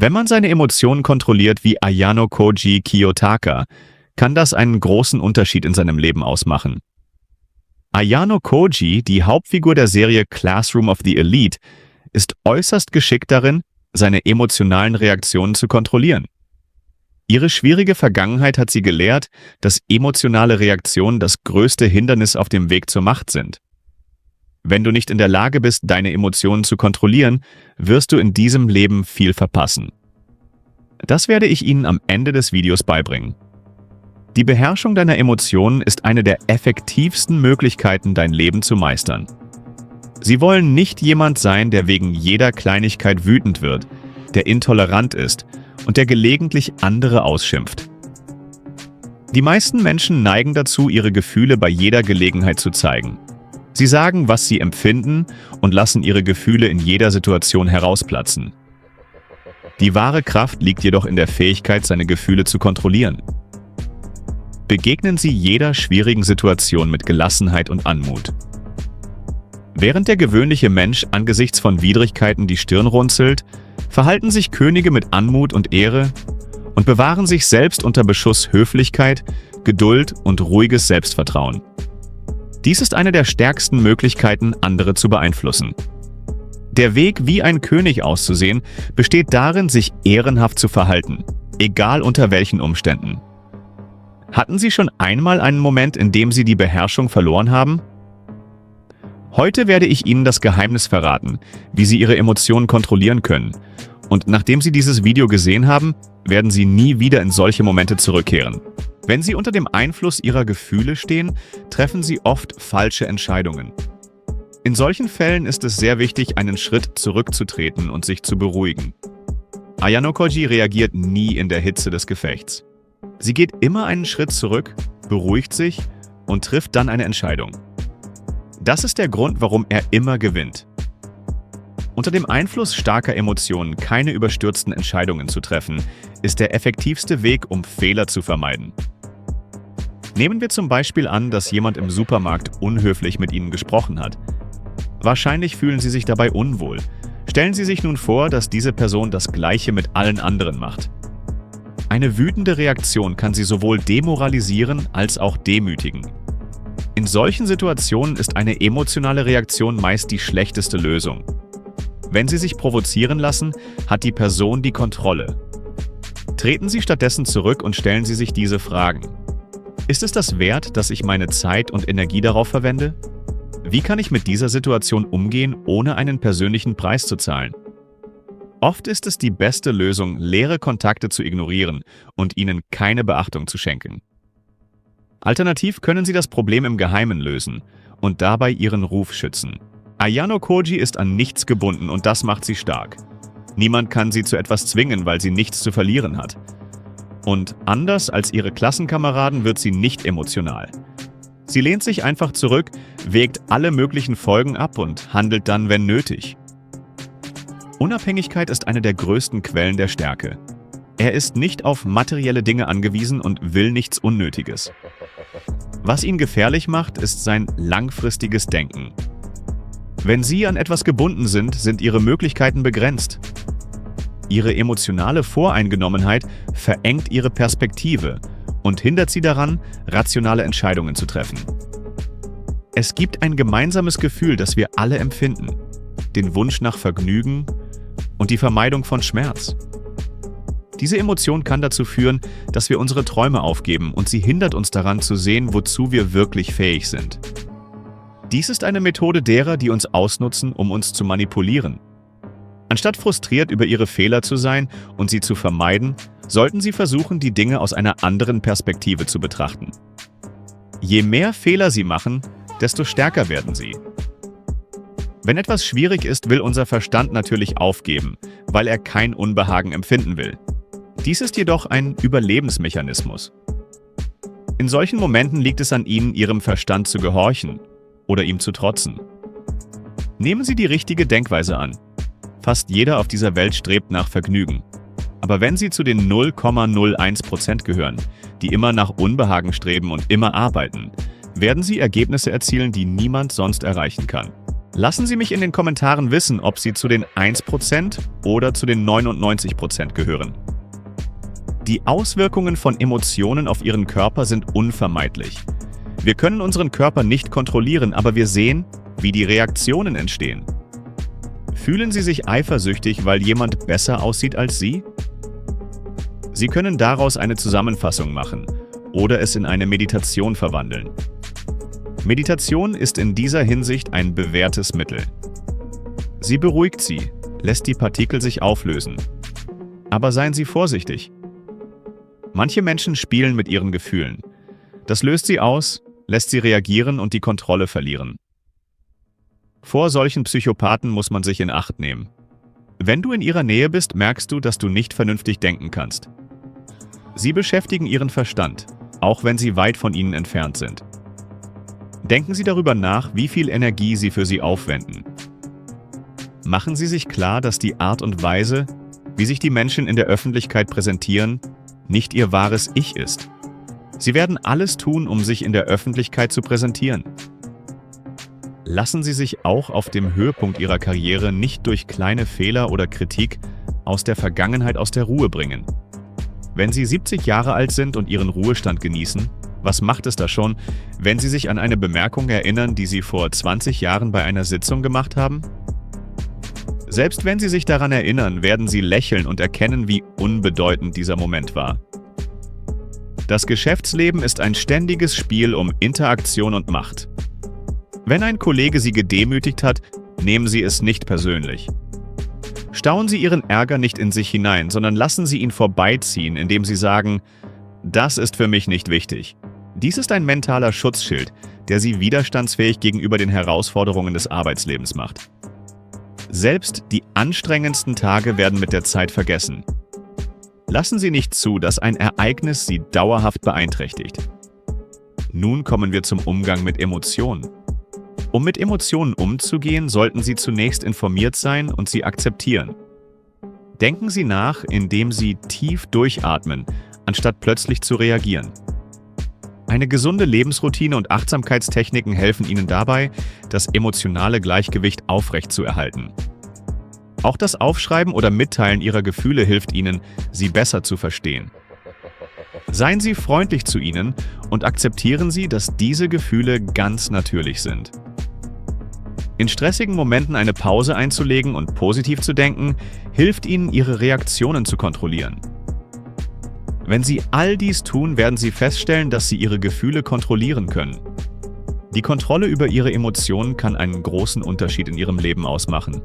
Wenn man seine Emotionen kontrolliert wie Ayano Koji Kiyotaka, kann das einen großen Unterschied in seinem Leben ausmachen. Ayano Koji, die Hauptfigur der Serie Classroom of the Elite, ist äußerst geschickt darin, seine emotionalen Reaktionen zu kontrollieren. Ihre schwierige Vergangenheit hat sie gelehrt, dass emotionale Reaktionen das größte Hindernis auf dem Weg zur Macht sind. Wenn du nicht in der Lage bist, deine Emotionen zu kontrollieren, wirst du in diesem Leben viel verpassen. Das werde ich Ihnen am Ende des Videos beibringen. Die Beherrschung deiner Emotionen ist eine der effektivsten Möglichkeiten, dein Leben zu meistern. Sie wollen nicht jemand sein, der wegen jeder Kleinigkeit wütend wird, der intolerant ist und der gelegentlich andere ausschimpft. Die meisten Menschen neigen dazu, ihre Gefühle bei jeder Gelegenheit zu zeigen. Sie sagen, was sie empfinden und lassen ihre Gefühle in jeder Situation herausplatzen. Die wahre Kraft liegt jedoch in der Fähigkeit, seine Gefühle zu kontrollieren. Begegnen Sie jeder schwierigen Situation mit Gelassenheit und Anmut. Während der gewöhnliche Mensch angesichts von Widrigkeiten die Stirn runzelt, verhalten sich Könige mit Anmut und Ehre und bewahren sich selbst unter Beschuss Höflichkeit, Geduld und ruhiges Selbstvertrauen. Dies ist eine der stärksten Möglichkeiten, andere zu beeinflussen. Der Weg, wie ein König auszusehen, besteht darin, sich ehrenhaft zu verhalten, egal unter welchen Umständen. Hatten Sie schon einmal einen Moment, in dem Sie die Beherrschung verloren haben? Heute werde ich Ihnen das Geheimnis verraten, wie Sie Ihre Emotionen kontrollieren können. Und nachdem Sie dieses Video gesehen haben, werden Sie nie wieder in solche Momente zurückkehren. Wenn Sie unter dem Einfluss Ihrer Gefühle stehen, treffen Sie oft falsche Entscheidungen. In solchen Fällen ist es sehr wichtig, einen Schritt zurückzutreten und sich zu beruhigen. Ayano Koji reagiert nie in der Hitze des Gefechts. Sie geht immer einen Schritt zurück, beruhigt sich und trifft dann eine Entscheidung. Das ist der Grund, warum er immer gewinnt. Unter dem Einfluss starker Emotionen keine überstürzten Entscheidungen zu treffen, ist der effektivste Weg, um Fehler zu vermeiden. Nehmen wir zum Beispiel an, dass jemand im Supermarkt unhöflich mit Ihnen gesprochen hat. Wahrscheinlich fühlen Sie sich dabei unwohl. Stellen Sie sich nun vor, dass diese Person das Gleiche mit allen anderen macht. Eine wütende Reaktion kann Sie sowohl demoralisieren als auch demütigen. In solchen Situationen ist eine emotionale Reaktion meist die schlechteste Lösung. Wenn Sie sich provozieren lassen, hat die Person die Kontrolle. Treten Sie stattdessen zurück und stellen Sie sich diese Fragen. Ist es das wert, dass ich meine Zeit und Energie darauf verwende? Wie kann ich mit dieser Situation umgehen, ohne einen persönlichen Preis zu zahlen? Oft ist es die beste Lösung, leere Kontakte zu ignorieren und ihnen keine Beachtung zu schenken. Alternativ können Sie das Problem im Geheimen lösen und dabei Ihren Ruf schützen. Ayano Koji ist an nichts gebunden und das macht sie stark. Niemand kann sie zu etwas zwingen, weil sie nichts zu verlieren hat. Und anders als ihre Klassenkameraden wird sie nicht emotional. Sie lehnt sich einfach zurück, wägt alle möglichen Folgen ab und handelt dann, wenn nötig. Unabhängigkeit ist eine der größten Quellen der Stärke. Er ist nicht auf materielle Dinge angewiesen und will nichts Unnötiges. Was ihn gefährlich macht, ist sein langfristiges Denken. Wenn Sie an etwas gebunden sind, sind Ihre Möglichkeiten begrenzt. Ihre emotionale Voreingenommenheit verengt Ihre Perspektive und hindert Sie daran, rationale Entscheidungen zu treffen. Es gibt ein gemeinsames Gefühl, das wir alle empfinden: den Wunsch nach Vergnügen und die Vermeidung von Schmerz. Diese Emotion kann dazu führen, dass wir unsere Träume aufgeben und sie hindert uns daran zu sehen, wozu wir wirklich fähig sind. Dies ist eine Methode derer, die uns ausnutzen, um uns zu manipulieren. Anstatt frustriert über ihre Fehler zu sein und sie zu vermeiden, sollten Sie versuchen, die Dinge aus einer anderen Perspektive zu betrachten. Je mehr Fehler Sie machen, desto stärker werden Sie. Wenn etwas schwierig ist, will unser Verstand natürlich aufgeben, weil er kein Unbehagen empfinden will. Dies ist jedoch ein Überlebensmechanismus. In solchen Momenten liegt es an Ihnen, Ihrem Verstand zu gehorchen oder ihm zu trotzen. Nehmen Sie die richtige Denkweise an. Fast jeder auf dieser Welt strebt nach Vergnügen. Aber wenn Sie zu den 0,01% gehören, die immer nach Unbehagen streben und immer arbeiten, werden Sie Ergebnisse erzielen, die niemand sonst erreichen kann. Lassen Sie mich in den Kommentaren wissen, ob Sie zu den 1% oder zu den 99% gehören. Die Auswirkungen von Emotionen auf Ihren Körper sind unvermeidlich. Wir können unseren Körper nicht kontrollieren, aber wir sehen, wie die Reaktionen entstehen. Fühlen Sie sich eifersüchtig, weil jemand besser aussieht als Sie? Sie können daraus eine Zusammenfassung machen oder es in eine Meditation verwandeln. Meditation ist in dieser Hinsicht ein bewährtes Mittel. Sie beruhigt Sie, lässt die Partikel sich auflösen. Aber seien Sie vorsichtig. Manche Menschen spielen mit ihren Gefühlen. Das löst sie aus, lässt sie reagieren und die Kontrolle verlieren. Vor solchen Psychopathen muss man sich in Acht nehmen. Wenn du in ihrer Nähe bist, merkst du, dass du nicht vernünftig denken kannst. Sie beschäftigen ihren Verstand, auch wenn sie weit von ihnen entfernt sind. Denken Sie darüber nach, wie viel Energie Sie für sie aufwenden. Machen Sie sich klar, dass die Art und Weise, wie sich die Menschen in der Öffentlichkeit präsentieren, nicht ihr wahres Ich ist. Sie werden alles tun, um sich in der Öffentlichkeit zu präsentieren. Lassen Sie sich auch auf dem Höhepunkt Ihrer Karriere nicht durch kleine Fehler oder Kritik aus der Vergangenheit aus der Ruhe bringen. Wenn Sie 70 Jahre alt sind und Ihren Ruhestand genießen, was macht es da schon, wenn Sie sich an eine Bemerkung erinnern, die Sie vor 20 Jahren bei einer Sitzung gemacht haben? Selbst wenn Sie sich daran erinnern, werden Sie lächeln und erkennen, wie unbedeutend dieser Moment war. Das Geschäftsleben ist ein ständiges Spiel um Interaktion und Macht. Wenn ein Kollege Sie gedemütigt hat, nehmen Sie es nicht persönlich. Stauen Sie Ihren Ärger nicht in sich hinein, sondern lassen Sie ihn vorbeiziehen, indem Sie sagen, das ist für mich nicht wichtig. Dies ist ein mentaler Schutzschild, der Sie widerstandsfähig gegenüber den Herausforderungen des Arbeitslebens macht. Selbst die anstrengendsten Tage werden mit der Zeit vergessen. Lassen Sie nicht zu, dass ein Ereignis Sie dauerhaft beeinträchtigt. Nun kommen wir zum Umgang mit Emotionen. Um mit Emotionen umzugehen, sollten Sie zunächst informiert sein und sie akzeptieren. Denken Sie nach, indem Sie tief durchatmen, anstatt plötzlich zu reagieren. Eine gesunde Lebensroutine und Achtsamkeitstechniken helfen Ihnen dabei, das emotionale Gleichgewicht aufrechtzuerhalten. Auch das Aufschreiben oder Mitteilen Ihrer Gefühle hilft Ihnen, sie besser zu verstehen. Seien Sie freundlich zu ihnen und akzeptieren Sie, dass diese Gefühle ganz natürlich sind. In stressigen Momenten eine Pause einzulegen und positiv zu denken, hilft Ihnen, Ihre Reaktionen zu kontrollieren. Wenn Sie all dies tun, werden Sie feststellen, dass Sie Ihre Gefühle kontrollieren können. Die Kontrolle über Ihre Emotionen kann einen großen Unterschied in Ihrem Leben ausmachen.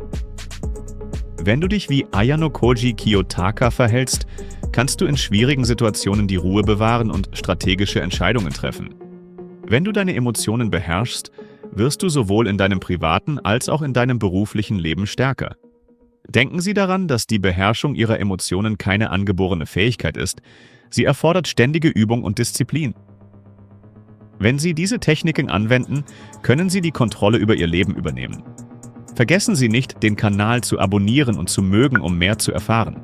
Wenn du dich wie Ayano Koji Kiyotaka verhältst, kannst du in schwierigen Situationen die Ruhe bewahren und strategische Entscheidungen treffen. Wenn du deine Emotionen beherrschst, wirst du sowohl in deinem privaten als auch in deinem beruflichen Leben stärker. Denken Sie daran, dass die Beherrschung Ihrer Emotionen keine angeborene Fähigkeit ist. Sie erfordert ständige Übung und Disziplin. Wenn Sie diese Techniken anwenden, können Sie die Kontrolle über Ihr Leben übernehmen. Vergessen Sie nicht, den Kanal zu abonnieren und zu mögen, um mehr zu erfahren.